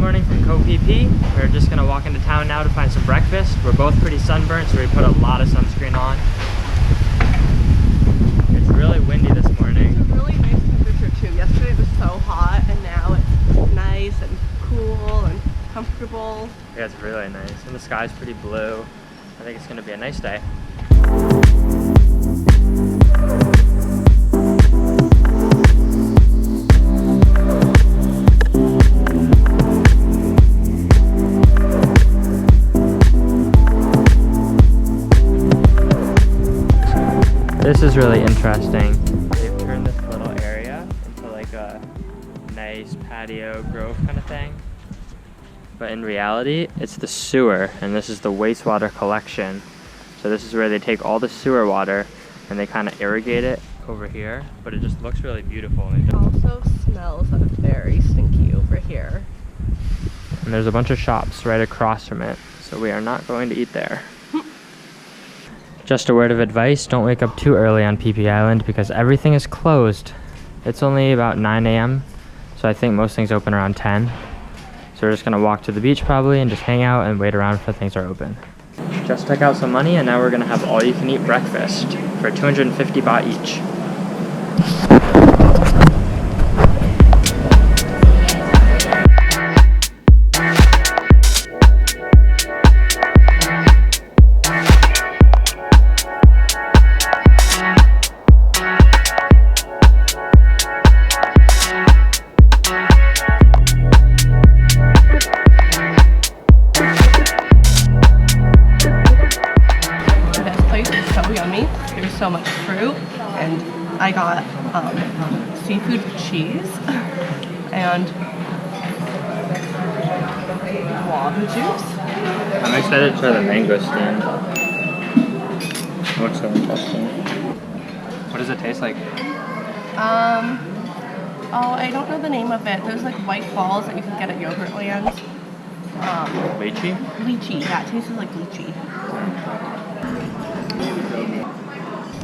morning from Koh Phi Phi. We're just gonna walk into town now to find some breakfast. We're both pretty sunburnt, so we put a lot of sunscreen on. It's really windy this morning. It's a really nice temperature too. Yesterday it was so hot, and now it's nice and cool and comfortable. Yeah, it's really nice, and the sky's pretty blue. I think it's gonna be a nice day. This is really interesting. They've turned this little area into like a nice patio grove kind of thing. But in reality, it's the sewer, and this is the wastewater collection. So this is where they take all the sewer water and they kind of irrigate it over here, but it just looks really beautiful. And it also smells very stinky over here. And there's a bunch of shops right across from it, so we are not going to eat there. Just a word of advice, don't wake up too early on Phi Phi Island because everything is closed. It's only about 9 a.m., so I think most things open around 10. So we're just gonna walk to the beach probably and just hang out and wait around for things are open. Just took out some money and now we're gonna have all-you-can-eat breakfast for 250 baht each. So much fruit, and I got seafood cheese and guava juice. I'm excited to try the mangosteen. It looks so interesting. What does it taste like? Oh, I don't know the name of it. There's like white balls that you can get at Yogurtland. Lychee? Lychee, yeah, it tastes like lychee.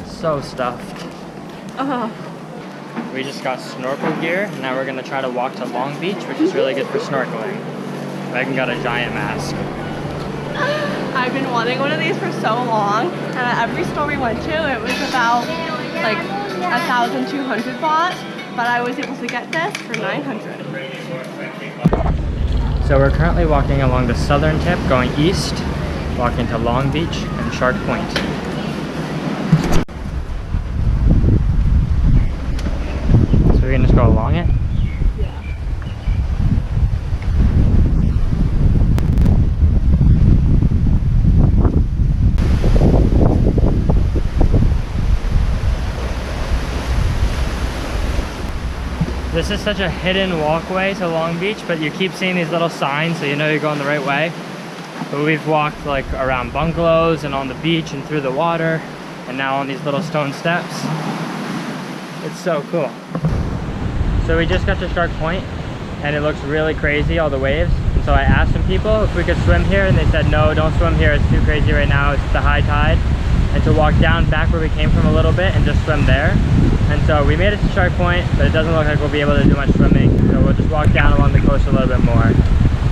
So stuffed. We just got snorkel gear, and now we're gonna try to walk to Long Beach, which is really good for snorkeling. Megan got a giant mask. I've been wanting one of these for so long, and at every store we went to, it was about like 1,200 baht, but I was able to get this for 900. So we're currently walking along the southern tip, going east, walking to Long Beach and Shark Point. We can just go along it? Yeah. This is such a hidden walkway to Long Beach, but you keep seeing these little signs so you know you're going the right way. But we've walked like around bungalows and on the beach and through the water, and now on these little stone steps. It's so cool. So we just got to Shark Point, and it looks really crazy, all the waves. And so I asked some people if we could swim here, and they said, no, don't swim here. It's too crazy right now. It's the high tide. And to walk down back where we came from a little bit and just swim there. And so we made it to Shark Point, but it doesn't look like we'll be able to do much swimming. So we'll just walk down along the coast a little bit more.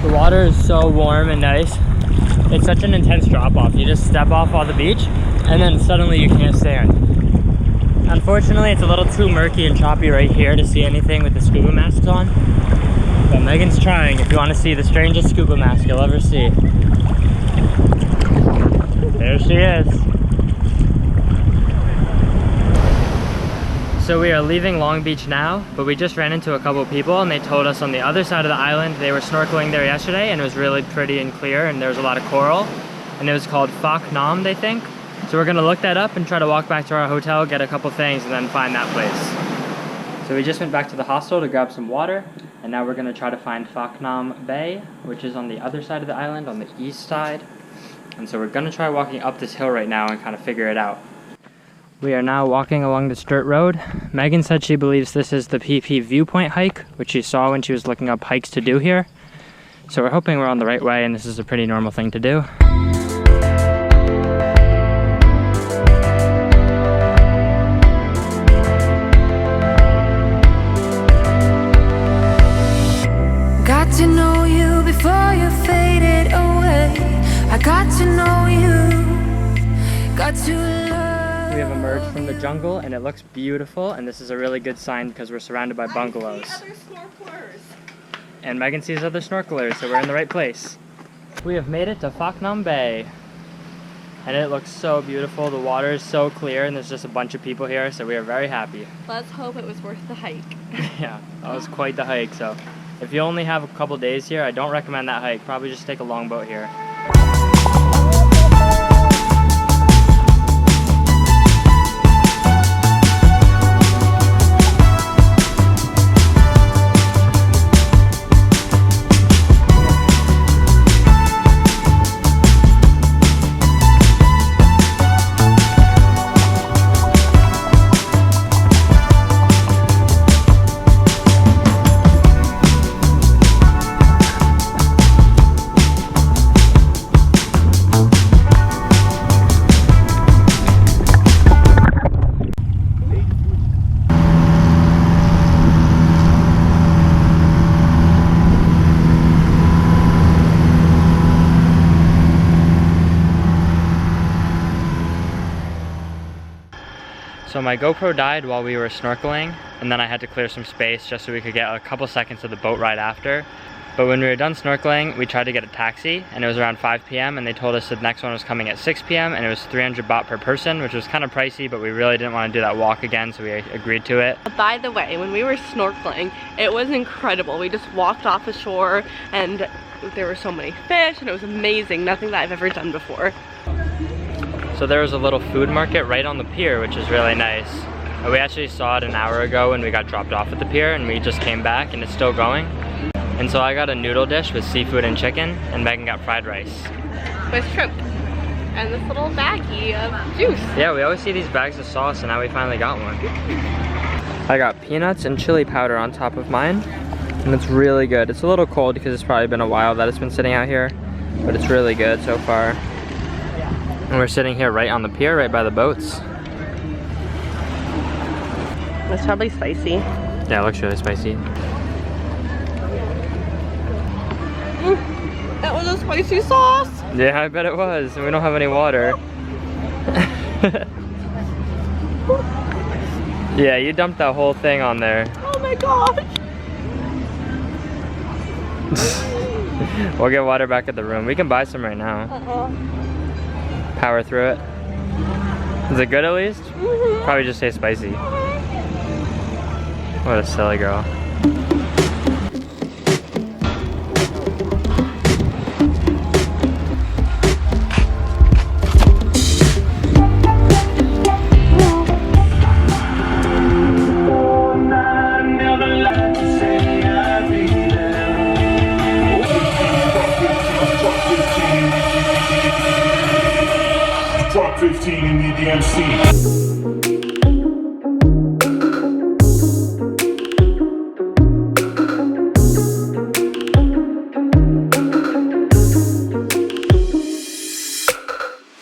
The water is so warm and nice. It's such an intense drop off. You just step off on the beach, and then suddenly you can't stand. Unfortunately, it's a little too murky and choppy right here to see anything with the scuba masks on. But Megan's trying if you want to see the strangest scuba mask you'll ever see. There she is. So we are leaving Long Beach now, but we just ran into a couple of people and they told us on the other side of the island they were snorkeling there yesterday and it was really pretty and clear and there was a lot of coral. And it was called Phak Nam, they think. So we're gonna look that up and try to walk back to our hotel, get a couple things, and then find that place. So we just went back to the hostel to grab some water, and now we're gonna try to find Phak Nam Bay, which is on the other side of the island, on the east side. And so we're gonna try walking up this hill right now and kind of figure it out. We are now walking along this dirt road. Megan said she believes this is the Phi Phi viewpoint hike, which she saw when she was looking up hikes to do here. So we're hoping we're on the right way and this is a pretty normal thing to do. Got to know you I got to know you, got to love. We have emerged from the jungle and it looks beautiful, and this is a really good sign because we're surrounded by bungalows. I see other snorkelers. And Megan sees other snorkelers, so we're in the right place. We have made it to Phak Nam Bay. And it looks so beautiful. The water is so clear and there's just a bunch of people here, so we are very happy. Let's hope it was worth the hike. Yeah, that was quite the hike. So if you only have a couple days here, I don't recommend that hike. Probably just take a longboat here. So my GoPro died while we were snorkeling, and then I had to clear some space just so we could get a couple seconds of the boat ride after. But when we were done snorkeling, we tried to get a taxi, and it was around 5 p.m. and they told us the next one was coming at 6 p.m. and it was 300 baht per person, which was kind of pricey, but we really didn't want to do that walk again, so we agreed to it. By the way, when we were snorkeling, it was incredible. We just walked off the shore and there were so many fish and it was amazing. Nothing that I've ever done before. So there was a little food market right on the pier, which is really nice. We actually saw it an hour ago when we got dropped off at the pier, and we just came back and it's still going. And so I got a noodle dish with seafood and chicken, and Megan got fried rice. With shrimp. And this little baggie of juice. Yeah, we always see these bags of sauce, and now we finally got one. I got peanuts and chili powder on top of mine, and it's really good. It's a little cold because it's probably been a while that it's been sitting out here, but it's really good so far. And we're sitting here right on the pier, right by the boats. It's probably spicy. Yeah, it looks really spicy. That was a spicy sauce. Yeah, I bet it was. And we don't have any water. Yeah, you dumped that whole thing on there. Oh my gosh. We'll get water back at the room. We can buy some right now. Power through it. Is it good at least? Probably just tastes spicy. What a silly girl. Top 15 in the DMC.